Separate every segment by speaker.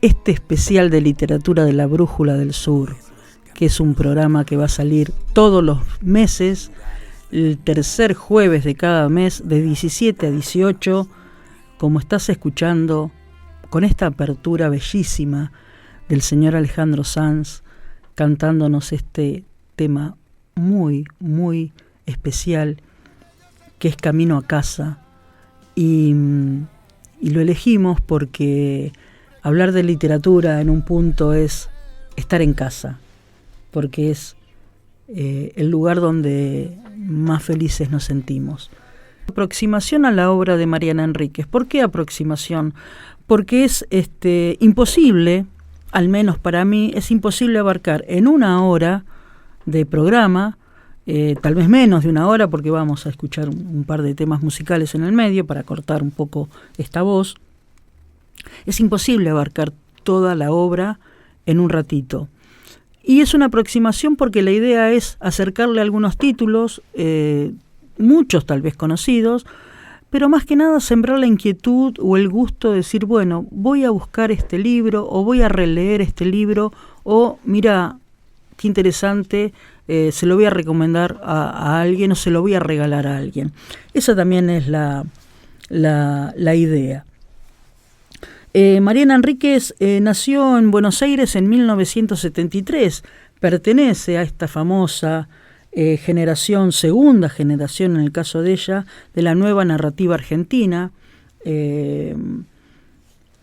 Speaker 1: este especial de literatura de la Brújula del Sur, que es un programa que va a salir todos los meses, el tercer jueves de cada mes, de 17 a 18, como estás escuchando, con esta apertura bellísima del señor Alejandro Sanz, cantándonos este tema muy, muy especial, que es Camino a Casa. Y lo elegimos porque hablar de literatura en un punto es estar en casa, porque es el lugar donde más felices nos sentimos. Aproximación a la obra de Mariana Enríquez. ¿Por qué aproximación? Porque es imposible, al menos para mí, es imposible abarcar en una hora de programa, tal vez menos de una hora, porque vamos a escuchar un par de temas musicales en el medio para cortar un poco esta voz. Es imposible abarcar toda la obra en un ratito. Y es una aproximación porque la idea es acercarle algunos títulos, muchos tal vez conocidos, pero más que nada sembrar la inquietud o el gusto de decir, bueno, voy a buscar este libro o voy a releer este libro o mira, qué interesante, se lo voy a recomendar a alguien o se lo voy a regalar a alguien. Esa también es la idea. Mariana Enríquez nació en Buenos Aires en 1973, pertenece a esta famosa segunda generación en el caso de ella, de la nueva narrativa argentina,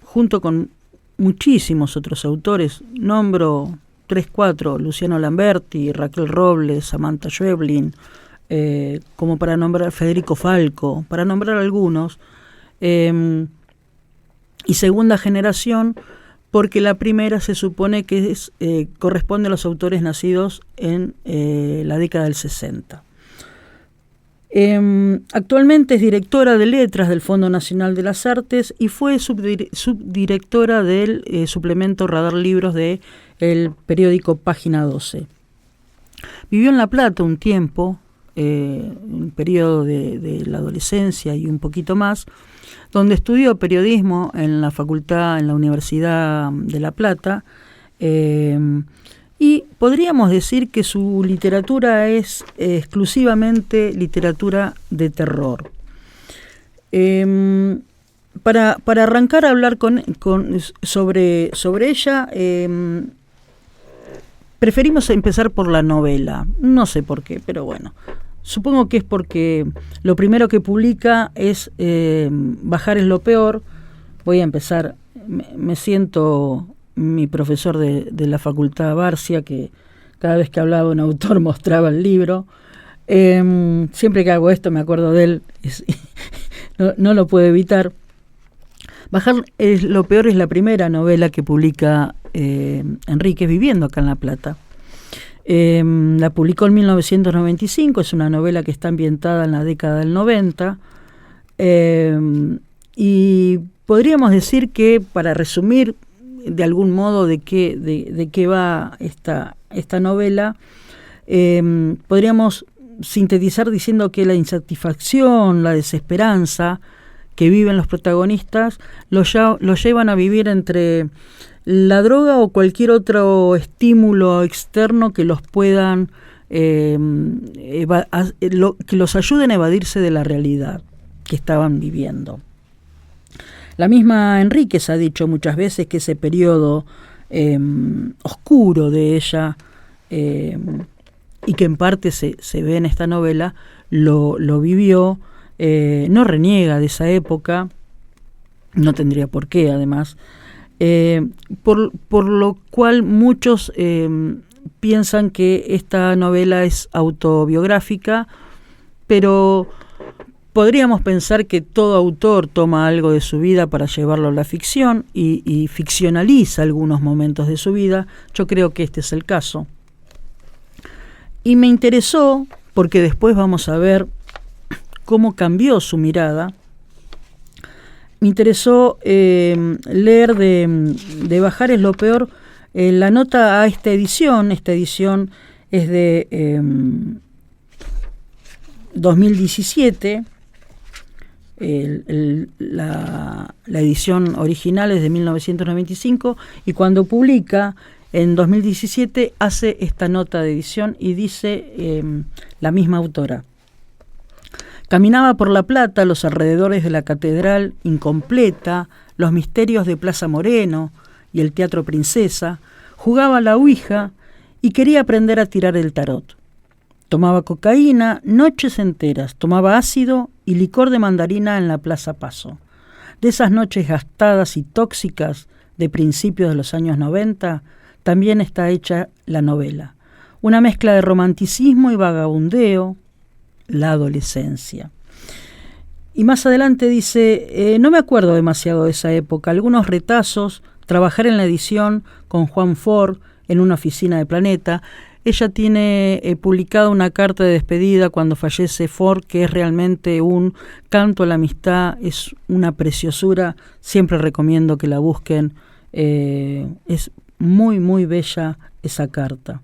Speaker 1: junto con muchísimos otros autores, nombro 3-4, Luciano Lamberti, Raquel Robles, Samantha Schweblin, como para nombrar Federico Falco, para nombrar algunos, y segunda generación, porque la primera se supone que corresponde a los autores nacidos en la década del 60. Actualmente es directora de letras del Fondo Nacional de las Artes y fue subdirectora del suplemento Radar Libros del periódico Página 12. Vivió en La Plata un tiempo, un periodo de la adolescencia y un poquito más, donde estudió periodismo en la Universidad de La Plata, y podríamos decir que su literatura es exclusivamente literatura de terror. Para arrancar a hablar sobre ella, preferimos empezar por la novela, no sé por qué, pero bueno. Supongo que es porque lo primero que publica es Bajar es lo peor. Voy a empezar, me siento mi profesor de la facultad Barcia, que cada vez que hablaba un autor mostraba el libro. Siempre que hago esto me acuerdo de él, no lo puedo evitar. Bajar es lo peor es la primera novela que publica Enríquez viviendo acá en La Plata. La publicó en 1995, es una novela que está ambientada en la década del 90, y podríamos decir que, para resumir de algún modo de qué va esta novela, podríamos sintetizar diciendo que la insatisfacción, la desesperanza que viven los protagonistas los llevan a vivir entre la droga o cualquier otro estímulo externo que los puedan que los ayuden a evadirse de la realidad que estaban viviendo. La misma Enríquez ha dicho muchas veces que ese periodo oscuro de ella, y que en parte se ve en esta novela, lo vivió, no reniega de esa época, no tendría por qué además, por lo cual muchos piensan que esta novela es autobiográfica, pero podríamos pensar que todo autor toma algo de su vida para llevarlo a la ficción y ficcionaliza algunos momentos de su vida. Yo creo que este es el caso. Y me interesó, porque después vamos a ver cómo cambió su mirada. Me interesó leer de Bajar es lo peor, la nota a esta edición. Esta edición es de 2017. la edición original es de 1995, y cuando publica en 2017 hace esta nota de edición y dice la misma autora: caminaba por La Plata, los alrededores de la catedral incompleta, los misterios de Plaza Moreno y el Teatro Princesa, jugaba a la ouija y quería aprender a tirar el tarot. Tomaba cocaína noches enteras, tomaba ácido y licor de mandarina en la Plaza Paso. De esas noches gastadas y tóxicas de principios de los años 90, también está hecha la novela. Una mezcla de romanticismo y vagabundeo, la adolescencia. Y más adelante dice, no me acuerdo demasiado de esa época, algunos retazos, trabajar en la edición con Juan Ford en una oficina de Planeta. Ella tiene publicado una carta de despedida cuando fallece Ford, que es realmente un canto a la amistad, es una preciosura, siempre recomiendo que la busquen, es muy muy bella esa carta.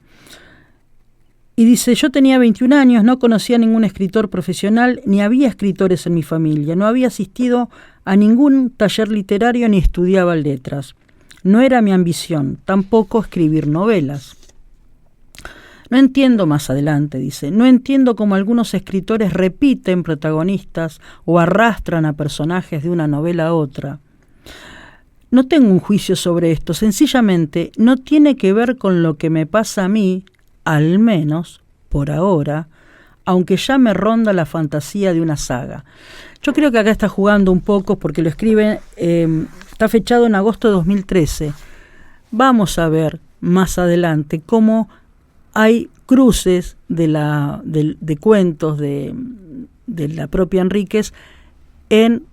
Speaker 1: Y dice, yo tenía 21 años, no conocía a ningún escritor profesional, ni había escritores en mi familia, no había asistido a ningún taller literario ni estudiaba letras. No era mi ambición, tampoco escribir novelas. No entiendo, más adelante dice, no entiendo cómo algunos escritores repiten protagonistas o arrastran a personajes de una novela a otra. No tengo un juicio sobre esto, sencillamente no tiene que ver con lo que me pasa a mí, al menos por ahora, aunque ya me ronda la fantasía de una saga. Yo creo que acá está jugando un poco porque lo escribe, está fechado en agosto de 2013. Vamos a ver más adelante cómo hay cruces de cuentos de la propia Enríquez en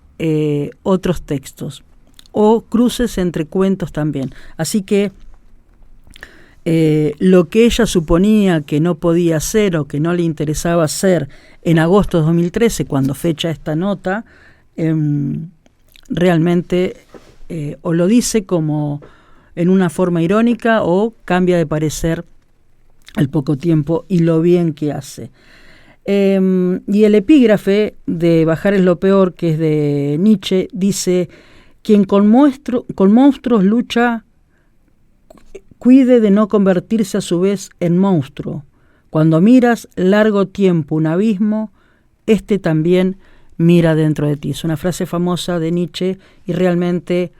Speaker 1: otros textos, o cruces entre cuentos también. Así que lo que ella suponía que no podía hacer o que no le interesaba hacer en agosto de 2013, cuando fecha esta nota, realmente o lo dice como en una forma irónica o cambia de parecer al poco tiempo, y lo bien que hace. Y el epígrafe de Bajar es lo peor, que es de Nietzsche, dice: quien con monstruos lucha, cuide de no convertirse a su vez en monstruo. Cuando miras largo tiempo un abismo, este también mira dentro de ti. Es una frase famosa de Nietzsche y realmente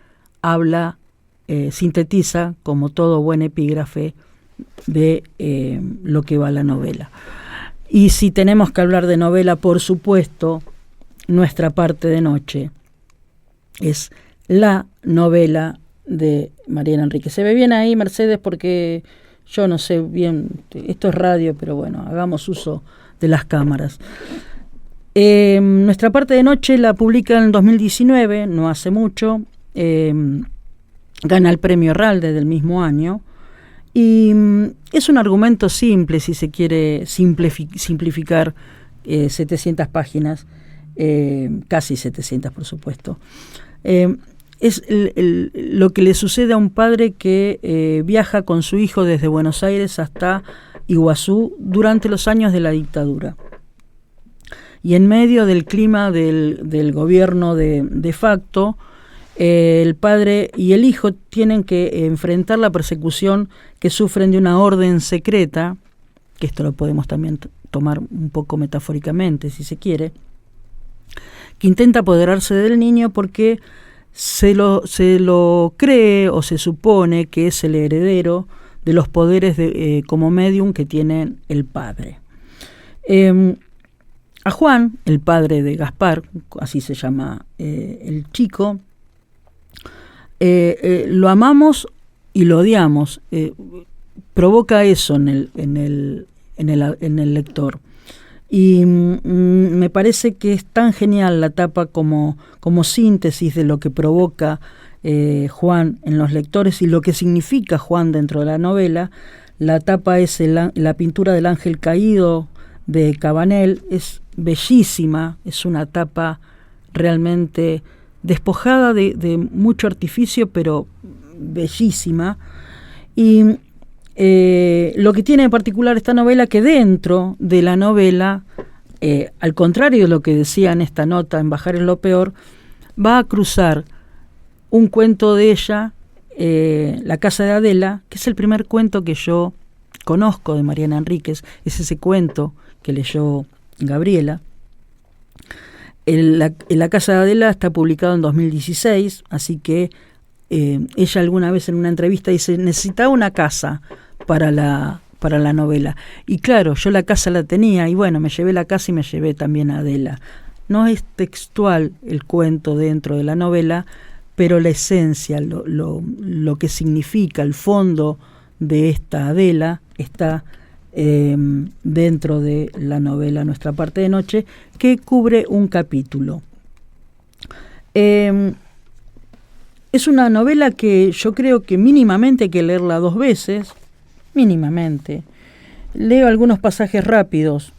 Speaker 1: habla, sintetiza, como todo buen epígrafe, de lo que va la novela. Y si tenemos que hablar de novela, por supuesto, Nuestra parte de noche es la novela de Mariana Enríquez. Se ve bien ahí, Mercedes, porque yo no sé bien, esto es radio, pero bueno, hagamos uso de las cámaras. Nuestra parte de noche la publica en 2019, no hace mucho, gana el premio Herralde del mismo año, y es un argumento simple, si se quiere simplificar, 700 páginas, casi 700 por supuesto. Es lo que le sucede a un padre que viaja con su hijo desde Buenos Aires hasta Iguazú durante los años de la dictadura. Y en medio del clima del gobierno de facto, el padre y el hijo tienen que enfrentar la persecución que sufren de una orden secreta, que esto lo podemos también tomar un poco metafóricamente, si se quiere, que intenta apoderarse del niño porque se lo cree o se supone que es el heredero de los poderes como medium que tiene el padre. A Juan, el padre de Gaspar, así se llama el chico, lo amamos y lo odiamos. Provoca eso en el lector. Y me parece que es tan genial la tapa como síntesis de lo que provoca Juan en los lectores y lo que significa Juan dentro de la novela. La tapa es la pintura del ángel caído de Cabanel, es bellísima, es una tapa realmente despojada de mucho artificio, pero bellísima. Y lo que tiene en particular esta novela, que dentro de la novela al contrario de lo que decía en esta nota en Bajar es lo peor, va a cruzar un cuento de ella, La casa de Adela, que es el primer cuento que yo conozco de Mariana Enríquez, es ese cuento que leyó Gabriela. La casa de Adela está publicado en 2016, así que ella alguna vez en una entrevista dice, necesitaba una casa para la novela. Y claro, yo la casa la tenía, y bueno, me llevé la casa y me llevé también a Adela. No es textual el cuento dentro de la novela, pero la esencia, lo que significa, el fondo de esta Adela está dentro de la novela Nuestra parte de noche, que cubre un capítulo. Es una novela que yo creo que mínimamente hay que leerla 2 veces, mínimamente. Leo algunos pasajes rápidos.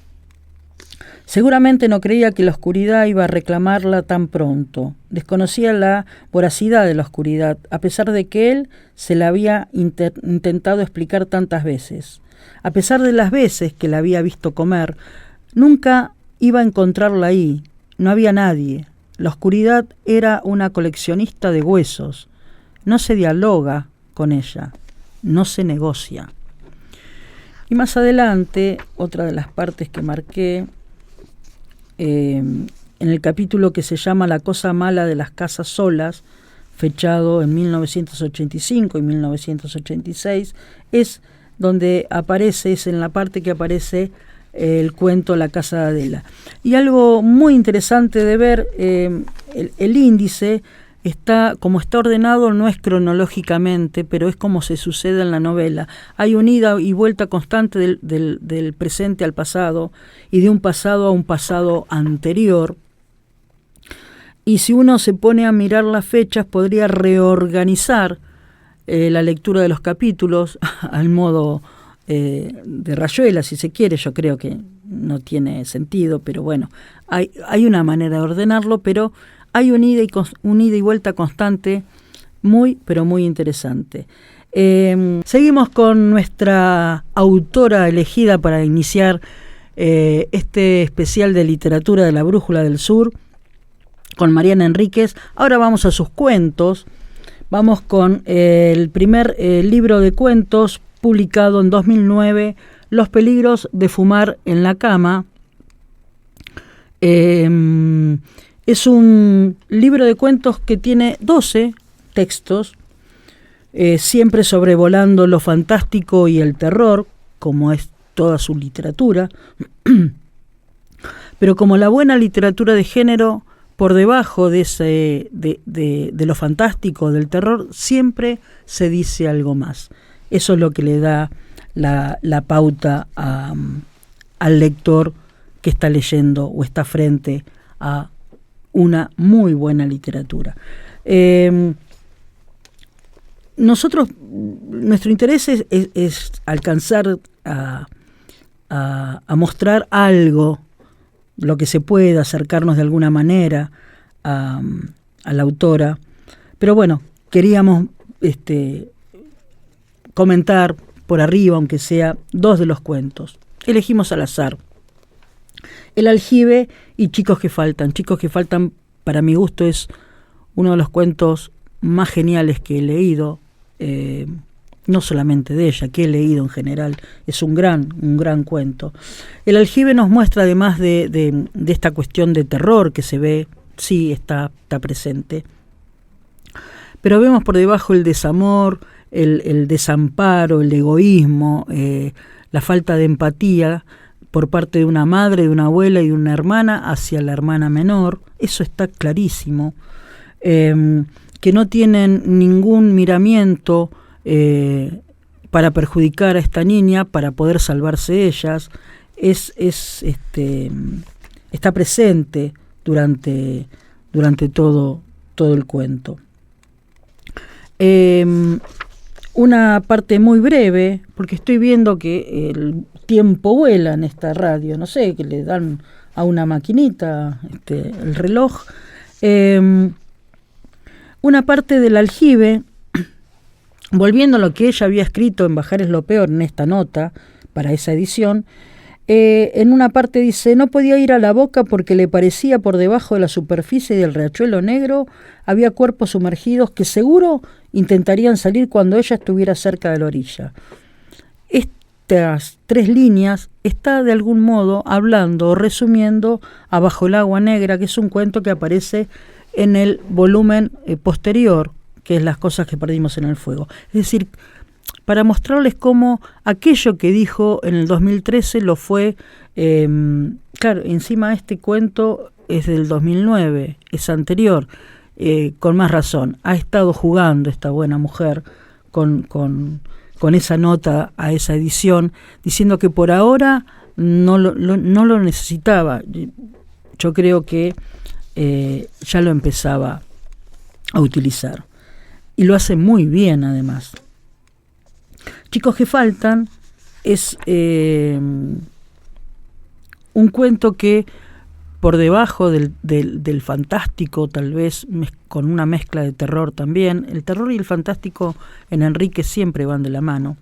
Speaker 1: Seguramente no creía que la oscuridad iba a reclamarla tan pronto. Desconocía la voracidad de la oscuridad, a pesar de que él se la había intentado explicar tantas veces. A pesar de las veces que la había visto comer, nunca iba a encontrarla ahí. No había nadie. La oscuridad era una coleccionista de huesos. No se dialoga con ella, no se negocia. Y más adelante, otra de las partes que marqué, en el capítulo que se llama La cosa mala de las casas solas, fechado en 1985 y 1986, es donde aparece, es en la parte que aparece el cuento La casa de Adela. Y algo muy interesante de ver, el índice está, como está ordenado, no es cronológicamente, pero es como se sucede en la novela. Hay una ida y vuelta constante del presente al pasado y de un pasado a un pasado anterior. Y si uno se pone a mirar las fechas, podría reorganizar la lectura de los capítulos al modo de Rayuela, si se quiere. Yo creo que no tiene sentido, pero bueno, hay una manera de ordenarlo, pero hay un ida y vuelta constante muy, pero muy interesante. Seguimos con nuestra autora elegida para iniciar este especial de literatura de la Brújula del Sur, con Mariana Enríquez. Ahora vamos a sus cuentos. Vamos con el primer libro de cuentos publicado en 2009, Los peligros de fumar en la cama. Es un libro de cuentos que tiene 12 textos, siempre sobrevolando lo fantástico y el terror, como es toda su literatura. Pero como la buena literatura de género, por debajo de lo fantástico, del terror, siempre se dice algo más. Eso es lo que le da la pauta al lector que está leyendo o está frente a una muy buena literatura. Nuestro interés es alcanzar a mostrar algo, lo que se pueda, acercarnos de alguna manera a la autora. Pero bueno, queríamos comentar por arriba, aunque sea 2 de los cuentos. Elegimos al azar El aljibe y Chicos que faltan. Chicos que faltan, para mi gusto, es uno de los cuentos más geniales que he leído, no solamente de ella, que he leído en general. Es un gran cuento. El aljibe nos muestra, además de esta cuestión de terror que se ve, sí está presente, pero vemos por debajo el desamor, el desamparo, el egoísmo, la falta de empatía por parte de una madre, de una abuela y de una hermana hacia la hermana menor. Eso está clarísimo, que no tienen ningún miramiento para perjudicar a esta niña, para poder salvarse ellas. Está presente durante todo el cuento. Una parte muy breve, porque estoy viendo que el tiempo vuela en esta radio, no sé, que le dan a una maquinita el reloj. Una parte del aljibe, volviendo a lo que ella había escrito en Bajar es lo peor, en esta nota, para esa edición, En una parte dice, no podía ir a la boca porque le parecía por debajo de la superficie del riachuelo negro había cuerpos sumergidos que seguro intentarían salir cuando ella estuviera cerca de la orilla. Estas 3 líneas está de algún modo hablando o resumiendo a Bajo el agua negra, que es un cuento que aparece en el volumen posterior, que es Las cosas que perdimos en el fuego. Es decir, para mostrarles cómo aquello que dijo en el 2013 lo fue, claro, encima este cuento es del 2009, es anterior, con más razón. Ha estado jugando esta buena mujer con esa nota a esa edición, diciendo que por ahora no lo necesitaba. Yo creo que ya lo empezaba a utilizar. Y lo hace muy bien, además. Chicos que faltan es un cuento que por debajo del fantástico, tal vez con una mezcla de terror también. El terror y el fantástico en Enrique siempre van de la mano.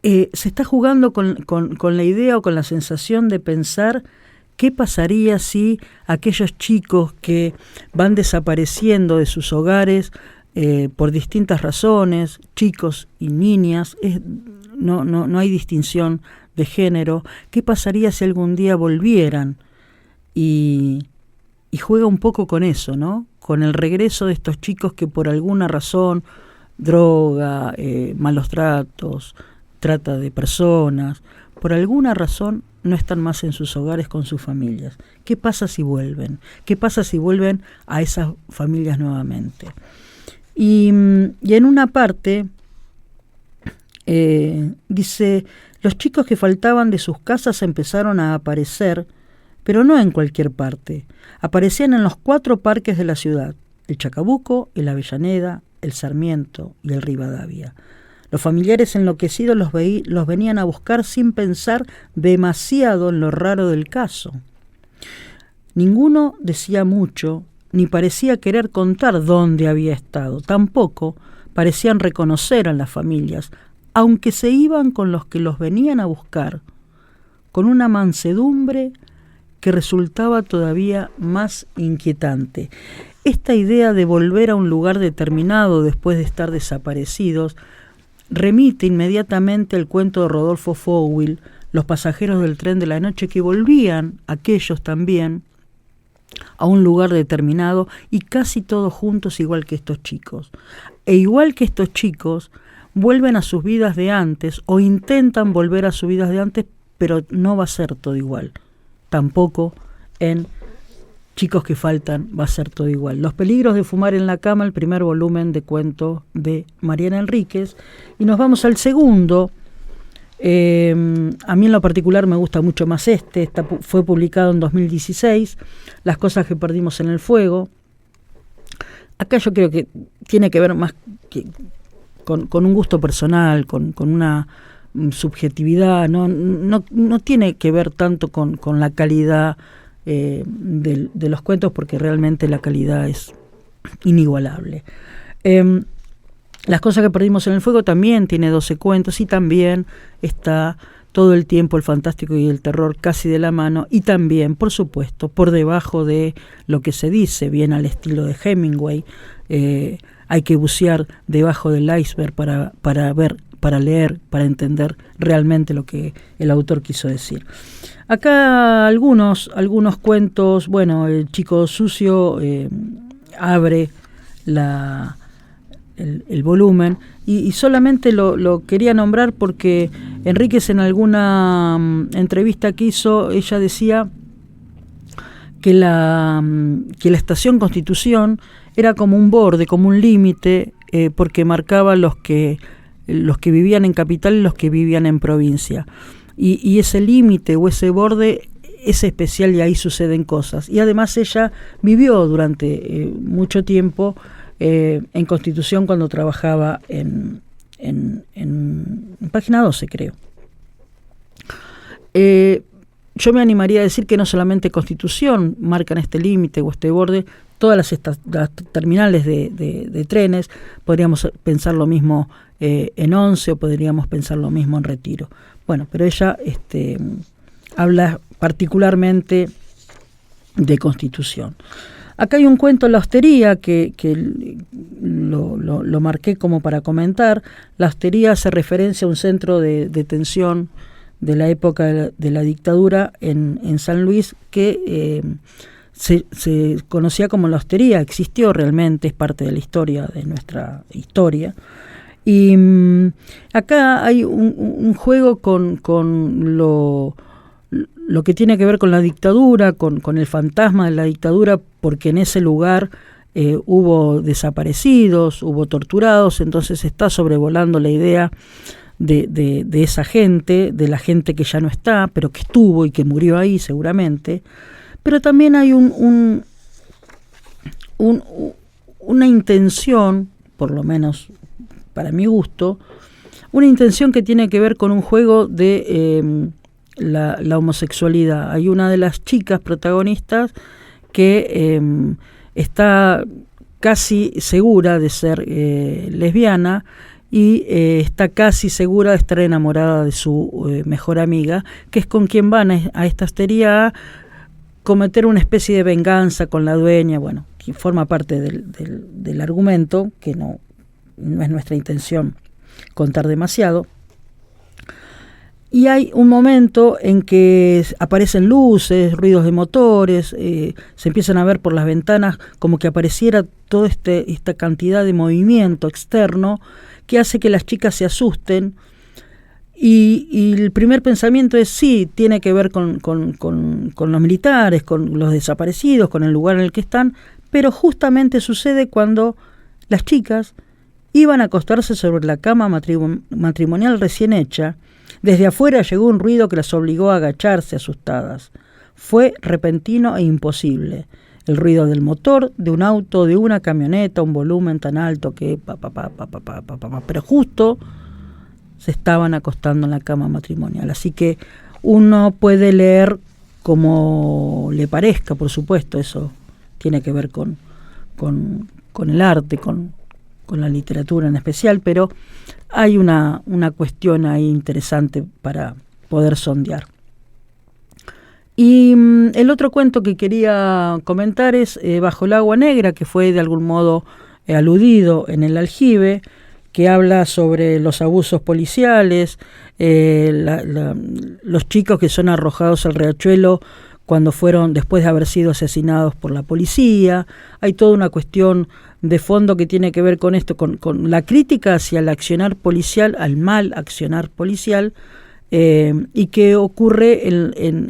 Speaker 1: Se está jugando con la idea o con la sensación de pensar qué pasaría si aquellos chicos que van desapareciendo de sus hogares por distintas razones, chicos y niñas, no hay distinción de género, qué pasaría si algún día volvieran, y juega un poco con eso, ¿no? Con el regreso de estos chicos que por alguna razón, droga, malos tratos, trata de personas, por alguna razón no están más en sus hogares con sus familias. ¿Qué pasa si vuelven? ¿Qué pasa si vuelven a esas familias nuevamente? Y en una parte dice, los chicos que faltaban de sus casas empezaron a aparecer, pero no en cualquier parte. Aparecían en los 4 parques de la ciudad, el Chacabuco, el Avellaneda, el Sarmiento y el Rivadavia. Los familiares enloquecidos los venían a buscar sin pensar demasiado en lo raro del caso. Ninguno decía mucho, ni parecía querer contar dónde había estado. Tampoco parecían reconocer a las familias, aunque se iban con los que los venían a buscar, con una mansedumbre que resultaba todavía más inquietante. Esta idea de volver a un lugar determinado después de estar desaparecidos remite inmediatamente al cuento de Rodolfo Fowell, Los pasajeros del tren de la noche, que volvían aquellos también a un lugar determinado y casi todos juntos igual que estos chicos. E igual que estos chicos, vuelven a sus vidas de antes o intentan volver a sus vidas de antes, pero no va a ser todo igual. Tampoco en Chicos que faltan va a ser todo igual. Los peligros de fumar en la cama, el primer volumen de cuentos de Mariana Enríquez. Y nos vamos al segundo. A mí en lo particular me gusta mucho más fue publicado en 2016, Las cosas que perdimos en el fuego. Acá yo creo que tiene que ver más que con un gusto personal, con una subjetividad, no tiene que ver tanto con la calidad de los cuentos, porque realmente la calidad es inigualable. Las cosas que perdimos en el fuego también tiene 12 cuentos y también está todo el tiempo el fantástico y el terror casi de la mano, y también, por supuesto, por debajo de lo que se dice, bien al estilo de Hemingway. Hay que bucear debajo del iceberg para ver, para leer, para entender realmente lo que el autor quiso decir. Acá algunos cuentos. Bueno, El chico sucio abre el volumen, y solamente lo quería nombrar porque Enríquez, en alguna entrevista que hizo, ella decía que la estación Constitución era como un borde, como un límite, porque marcaba los que vivían en capital y los que vivían en provincia. Y ese límite o ese borde es especial, y ahí suceden cosas. Y además ella vivió durante mucho tiempo en Constitución, cuando trabajaba en Página 12, creo. Yo me animaría a decir que no solamente Constitución marcan este límite o este borde, todas las terminales de trenes. Podríamos pensar lo mismo en Once, o podríamos pensar lo mismo en Retiro. Bueno, pero ella habla particularmente de Constitución. Acá hay un cuento, La Hostería, que lo marqué como para comentar. La Hostería hace referencia a un centro de detención de la época de la dictadura en San Luis, que se conocía como La Hostería, existió realmente, es parte de la historia, de nuestra historia. Y acá hay un juego con lo que tiene que ver con la dictadura, con el fantasma de la dictadura, porque en ese lugar hubo desaparecidos, hubo torturados, entonces está sobrevolando la idea de esa gente, de la gente que ya no está, pero que estuvo y que murió ahí seguramente. Pero también hay una intención, por lo menos para mi gusto, una intención que tiene que ver con un juego de la homosexualidad. Hay una de las chicas protagonistas que está casi segura de ser lesbiana y está casi segura de estar enamorada de su mejor amiga, que es con quien van a esta hostería a cometer una especie de venganza con la dueña, bueno, que forma parte del argumento, que no es nuestra intención contar demasiado. Y hay un momento en que aparecen luces, ruidos de motores, se empiezan a ver por las ventanas como que apareciera toda esta cantidad de movimiento externo que hace que las chicas se asusten. Y el primer pensamiento es sí, tiene que ver con los militares, con los desaparecidos, con el lugar en el que están, pero justamente sucede cuando las chicas iban a acostarse sobre la cama matrimonial recién hecha. Desde afuera llegó un ruido que las obligó a agacharse asustadas. Fue repentino e imposible. El ruido del motor, de un auto, de una camioneta, un volumen tan alto que pero justo se estaban acostando en la cama matrimonial. Así que uno puede leer como le parezca, por supuesto, eso tiene que ver con el arte, con la literatura en especial, pero hay una cuestión ahí interesante para poder sondear. Y el otro cuento que quería comentar es Bajo el agua negra, que fue de algún modo aludido en El Aljibe, que habla sobre los abusos policiales, los chicos que son arrojados al riachuelo después de haber sido asesinados por la policía. Hay toda una cuestión de fondo que tiene que ver con esto, con la crítica hacia el accionar policial, al mal accionar policial, y qué ocurre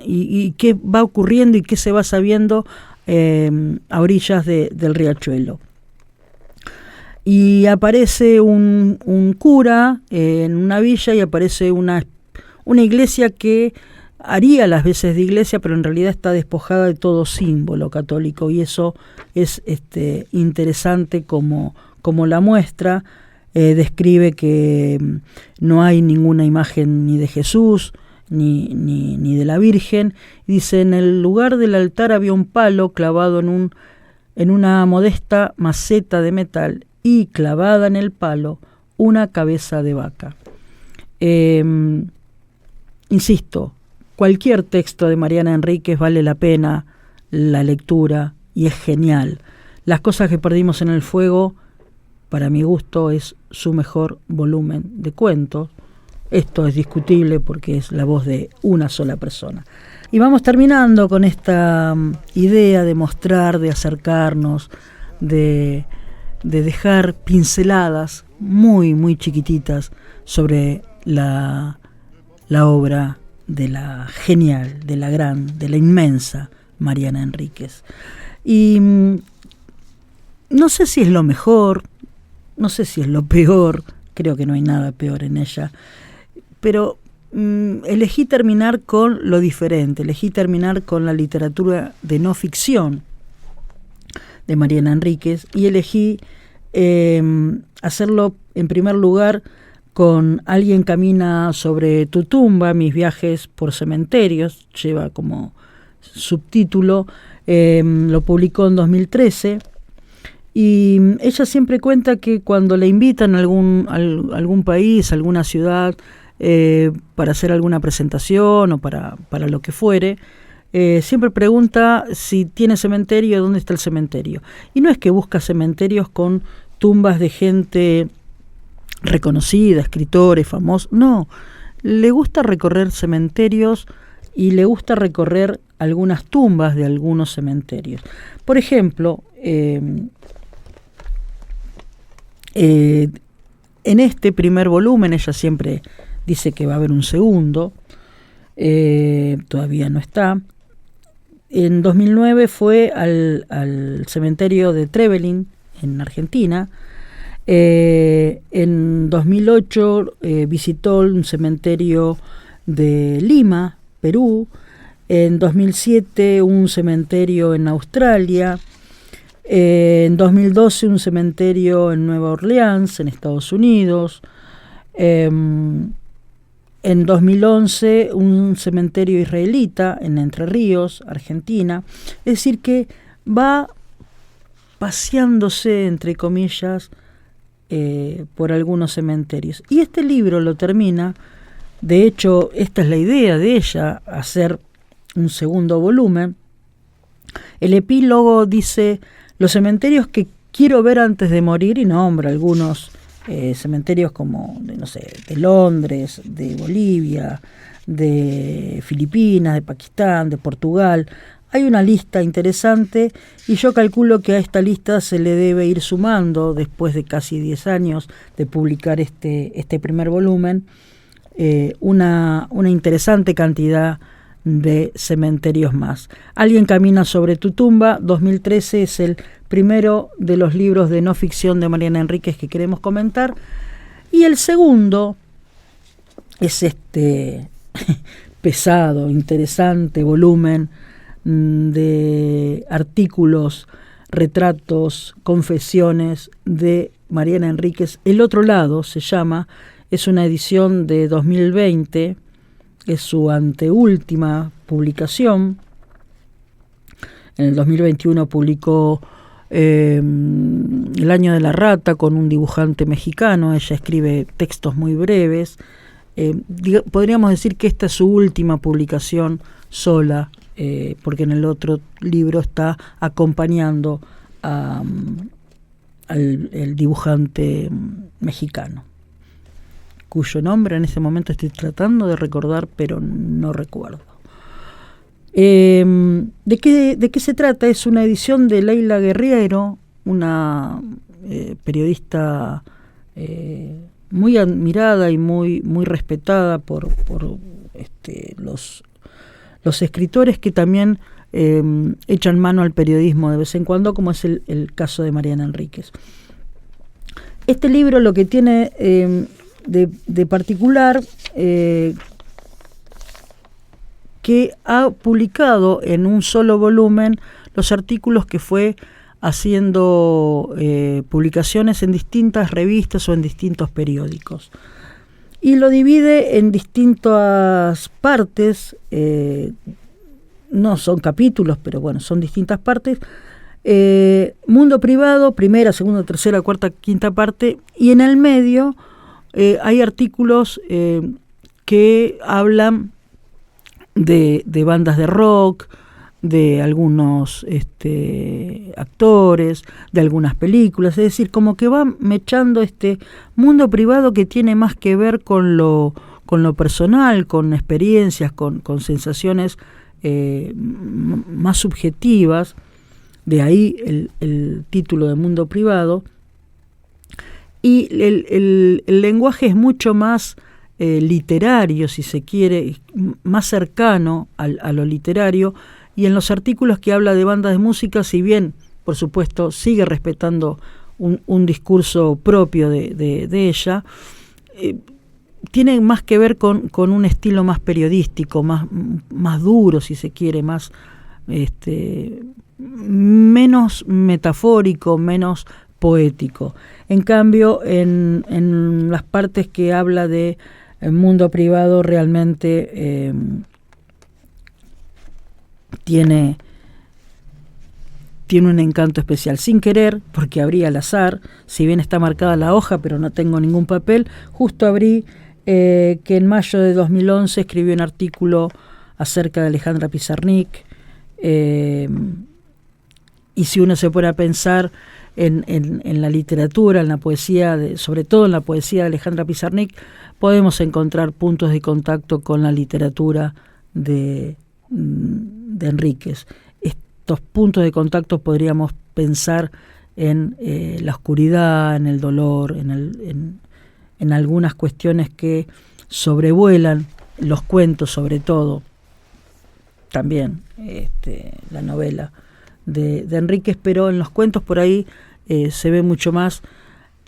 Speaker 1: y qué va ocurriendo y qué se va sabiendo a orillas del riachuelo. Y aparece un cura en una villa y aparece una iglesia que haría las veces de iglesia, pero en realidad está despojada de todo símbolo católico, y eso es interesante como la muestra. Describe que no hay ninguna imagen ni de Jesús ni de la Virgen. Dice: en el lugar del altar había un palo clavado en una modesta maceta de metal, y clavada en el palo una cabeza de vaca. Insisto, cualquier texto de Mariana Enríquez vale la pena la lectura y es genial. Las cosas que perdimos en el fuego, para mi gusto, es su mejor volumen de cuentos. Esto es discutible porque es la voz de una sola persona. Y vamos terminando con esta idea de mostrar, de acercarnos, de dejar pinceladas muy, muy chiquititas sobre la obra de la genial, de la gran, de la inmensa Mariana Enríquez. Y no sé si es lo mejor, no sé si es lo peor, creo que no hay nada peor en ella, pero elegí terminar con lo diferente, elegí terminar con la literatura de no ficción de Mariana Enríquez, y elegí hacerlo en primer lugar con Alguien camina sobre tu tumba, mis viajes por cementerios, lleva como subtítulo, lo publicó en 2013, y ella siempre cuenta que cuando le invitan a algún país, a alguna ciudad, para hacer alguna presentación o para lo que fuere, siempre pregunta si tiene cementerio, dónde está el cementerio. Y no es que busca cementerios con tumbas de gente reconocida, escritores, famosos, no. Le gusta recorrer cementerios y le gusta recorrer algunas tumbas de algunos cementerios. Por ejemplo, en este primer volumen, ella siempre dice que va a haber un segundo, todavía no está. En 2009 fue al cementerio de Trevelin, en Argentina. En 2008 visitó un cementerio de Lima, Perú. En 2007 un cementerio en Australia. En 2012 un cementerio en Nueva Orleans, en Estados Unidos. En 2011 un cementerio israelita en Entre Ríos, Argentina. Es decir, que va paseándose, entre comillas, por algunos cementerios. Y este libro lo termina, de hecho, esta es la idea de ella, hacer un segundo volumen. El epílogo dice: los cementerios que quiero ver antes de morir, y nombra algunos cementerios como, de Londres, de Bolivia, de Filipinas, de Pakistán, de Portugal. Hay una lista interesante y yo calculo que a esta lista se le debe ir sumando, después de casi 10 años de publicar este primer volumen, una interesante cantidad de cementerios más. Alguien camina sobre tu tumba, 2013, es el primero de los libros de no ficción de Mariana Enríquez que queremos comentar. Y el segundo es este pesado, interesante volumen de artículos, retratos, confesiones de Mariana Enríquez. El otro lado se llama, es una edición de 2020, es su anteúltima publicación. En el 2021 publicó El año de la rata con un dibujante mexicano. Ella escribe textos muy breves. Podríamos decir que esta es su última publicación sola, porque en el otro libro está acompañando al dibujante mexicano, cuyo nombre en ese momento estoy tratando de recordar, pero no recuerdo. ¿De qué se trata? Es una edición de Leila Guerriero, una periodista muy admirada y muy respetada por los escritores que también echan mano al periodismo de vez en cuando, como es el caso de Mariana Enríquez. Este libro lo que tiene de particular, que ha publicado en un solo volumen los artículos que fue haciendo publicaciones en distintas revistas o en distintos periódicos. Y lo divide en distintas partes, no son capítulos, pero bueno, son distintas partes. Mundo privado, primera, segunda, tercera, cuarta, quinta parte, y en el medio hay artículos que hablan de bandas de rock, de algunos actores, de algunas películas, es decir, como que va mechando este mundo privado que tiene más que ver con lo personal, con experiencias, con sensaciones más subjetivas. De ahí el título de Mundo Privado. Y el lenguaje es mucho más literario, si se quiere, más cercano a lo literario. Y en los artículos que habla de bandas de música, si bien, por supuesto, sigue respetando un discurso propio de ella, tiene más que ver con un estilo más periodístico, más duro, si se quiere, más menos metafórico, menos poético. En cambio, en las partes que habla de el mundo privado, realmente tiene un encanto especial. Sin querer, porque abrí al azar, si bien está marcada la hoja, pero no tengo ningún papel, justo abrí que en mayo de 2011 escribió un artículo acerca de Alejandra Pizarnik, y si uno se pone a pensar en la literatura, en la poesía, sobre todo en la poesía de Alejandra Pizarnik, podemos encontrar puntos de contacto con la literatura de Enríquez. Estos puntos de contacto podríamos pensar en la oscuridad, en el dolor, en algunas cuestiones que sobrevuelan los cuentos, sobre todo, también la novela de Enríquez, pero en los cuentos por ahí se ve mucho más,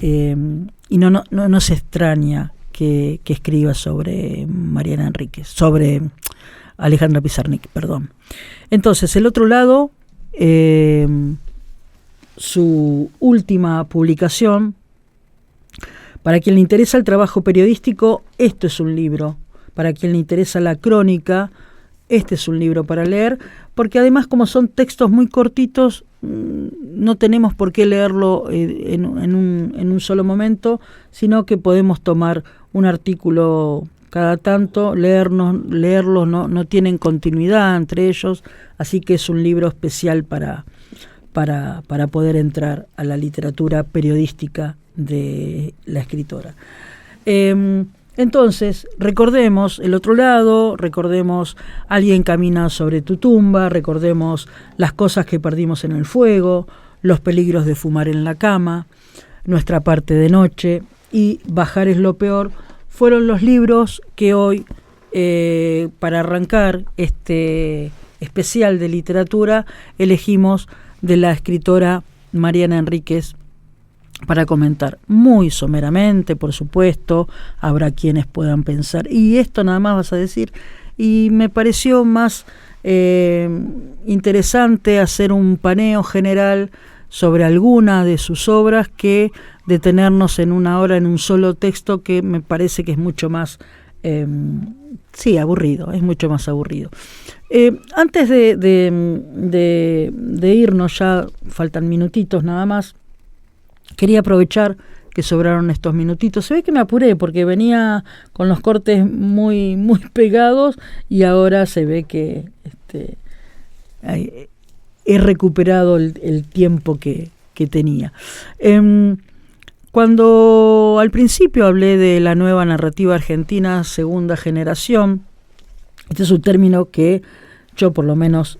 Speaker 1: y no se extraña que escriba sobre Mariana Enríquez, sobre Alejandra Pizarnik, perdón. Entonces, el otro lado, su última publicación, para quien le interesa el trabajo periodístico, esto es un libro. Para quien le interesa la crónica, este es un libro para leer, porque además, como son textos muy cortitos, no tenemos por qué leerlo en un solo momento, sino que podemos tomar un artículo cada tanto, leerlos, no tienen continuidad entre ellos, así que es un libro especial para poder entrar a la literatura periodística de la escritora. Entonces, recordemos el otro lado, recordemos Alguien camina sobre tu tumba, recordemos Las cosas que perdimos en el fuego, Los peligros de fumar en la cama, Nuestra parte de noche y Bajar es lo peor. Fueron los libros que hoy, para arrancar este especial de literatura, elegimos de la escritora Mariana Enríquez para comentar. Muy someramente, por supuesto, habrá quienes puedan pensar, y esto nada más vas a decir, y me pareció más interesante hacer un paneo general sobre alguna de sus obras que detenernos en una hora en un solo texto, que me parece que es mucho más aburrido, es mucho más aburrido. Antes de irnos, ya faltan minutitos nada más, quería aprovechar que sobraron estos minutitos. Se ve que me apuré porque venía con los cortes muy, muy pegados, y ahora se ve que he recuperado el tiempo que tenía. Cuando al principio hablé de la nueva narrativa argentina segunda generación, este es un término que yo por lo menos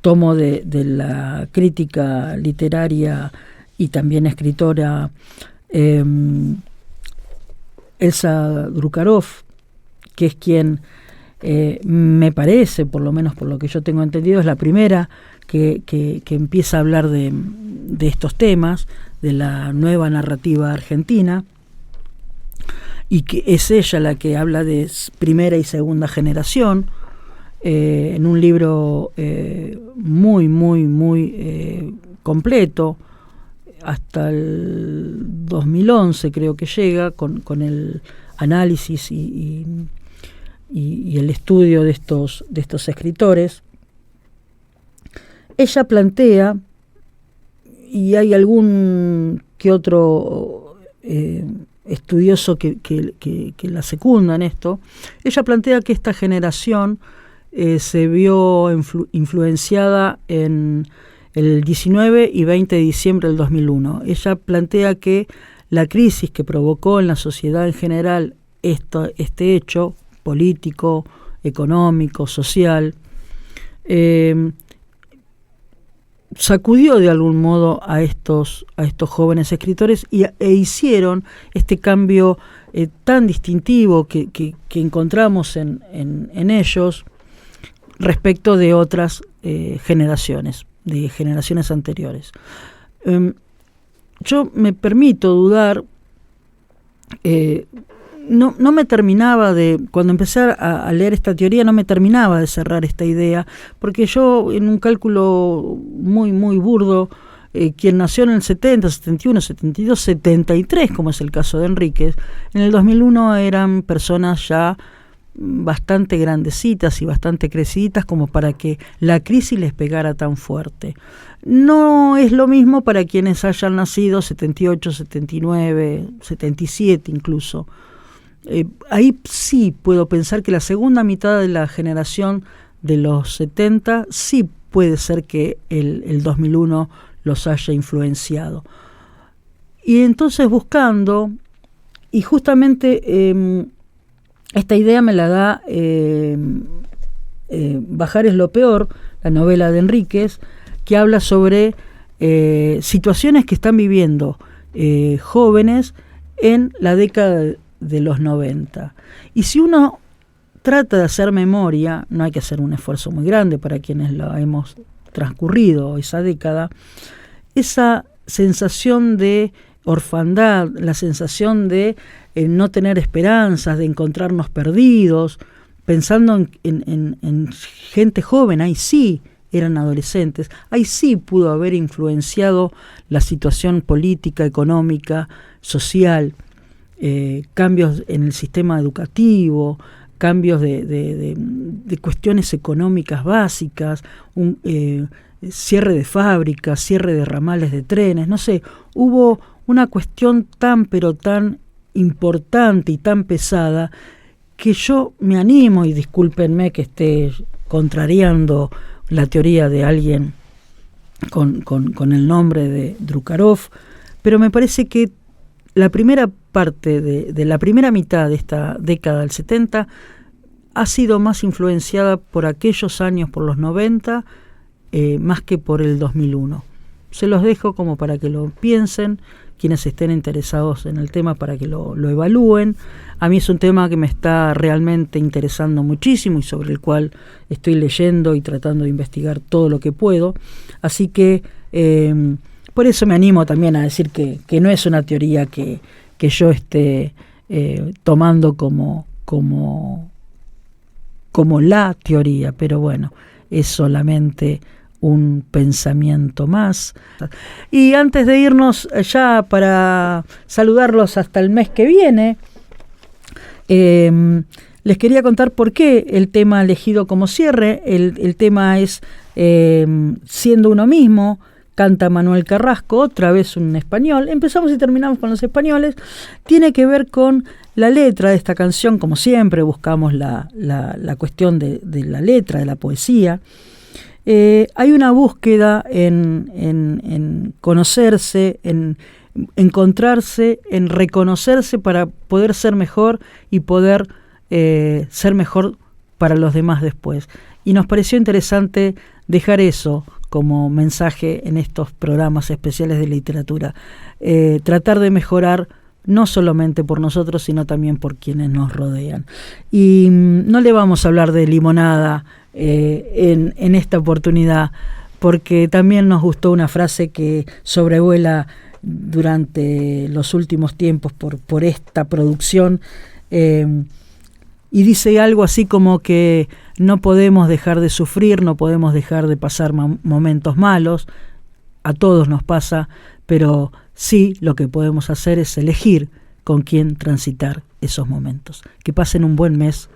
Speaker 1: tomo de la crítica literaria y también escritora Elsa Drukarov, que es quien me parece, por lo menos por lo que yo tengo entendido, es la primera que empieza a hablar de estos temas, de la nueva narrativa argentina, y que es ella la que habla de primera y segunda generación, en un libro muy, muy, muy completo, hasta el 2011 creo que llega, con el análisis y el estudio de estos escritores. Ella plantea, y hay algún que otro estudioso que la secunda en esto, ella plantea que esta generación se vio influenciada en el 19 y 20 de diciembre del 2001. Ella plantea que la crisis que provocó en la sociedad en general este hecho político, económico, social, sacudió de algún modo a estos jóvenes escritores e hicieron este cambio tan distintivo que encontramos en ellos respecto de otras generaciones, de generaciones anteriores. Yo me permito dudar, no me terminaba cuando empecé a leer esta teoría, no me terminaba de cerrar esta idea, porque yo, en un cálculo muy, muy burdo, quien nació en el 70, 71, 72, 73, como es el caso de Enríquez, en el 2001 eran personas ya bastante grandecitas y bastante creciditas como para que la crisis les pegara tan fuerte. No es lo mismo para quienes hayan nacido 78, 79, 77 incluso. ahí sí puedo pensar que la segunda mitad de la generación de los 70 sí puede ser que el 2001 los haya influenciado. Y entonces buscando, y justamente esta idea me la da Bajar es lo peor, la novela de Enríquez, que habla sobre situaciones que están viviendo jóvenes en la década de los 90. Y si uno trata de hacer memoria, no hay que hacer un esfuerzo muy grande para quienes la hemos transcurrido esa década, esa sensación de orfandad, la sensación de no tener esperanzas, de encontrarnos perdidos, pensando en gente joven, ahí sí eran adolescentes, ahí sí pudo haber influenciado la situación política, económica, social, cambios en el sistema educativo, cambios de cuestiones económicas básicas, cierre de fábricas, cierre de ramales de trenes, no sé, hubo una cuestión tan pero tan importante y tan pesada que yo me animo, y discúlpenme que esté contrariando la teoría de alguien con el nombre de Drukarov, pero me parece que la primera parte de la primera mitad de esta década del 70 ha sido más influenciada por aquellos años, por los 90, más que por el 2001. Se los dejo como para que lo piensen, quienes estén interesados en el tema, para que lo evalúen. A mí es un tema que me está realmente interesando muchísimo y sobre el cual estoy leyendo y tratando de investigar todo lo que puedo. Así que por eso me animo también a decir que no es una teoría que yo esté tomando como la teoría, pero bueno, es solamente un pensamiento más. Y antes de irnos ya para saludarlos hasta el mes que viene, les quería contar por qué el tema elegido como cierre. El tema es Siendo uno mismo, canta Manuel Carrasco, otra vez un español. Empezamos y terminamos con los españoles. Tiene que ver con la letra de esta canción. Como siempre buscamos la cuestión de la letra, de la poesía. Hay una búsqueda en conocerse, en encontrarse, en reconocerse para poder ser mejor y poder ser mejor para los demás después. Y nos pareció interesante dejar eso como mensaje en estos programas especiales de literatura. Tratar de mejorar no solamente por nosotros, sino también por quienes nos rodean. Y no le vamos a hablar de limonada en esta oportunidad, porque también nos gustó una frase que sobrevuela durante los últimos tiempos por esta producción, y dice algo así como que no podemos dejar de sufrir, no podemos dejar de pasar momentos malos, a todos nos pasa, pero sí lo que podemos hacer es elegir con quién transitar esos momentos. Que pasen un buen mes.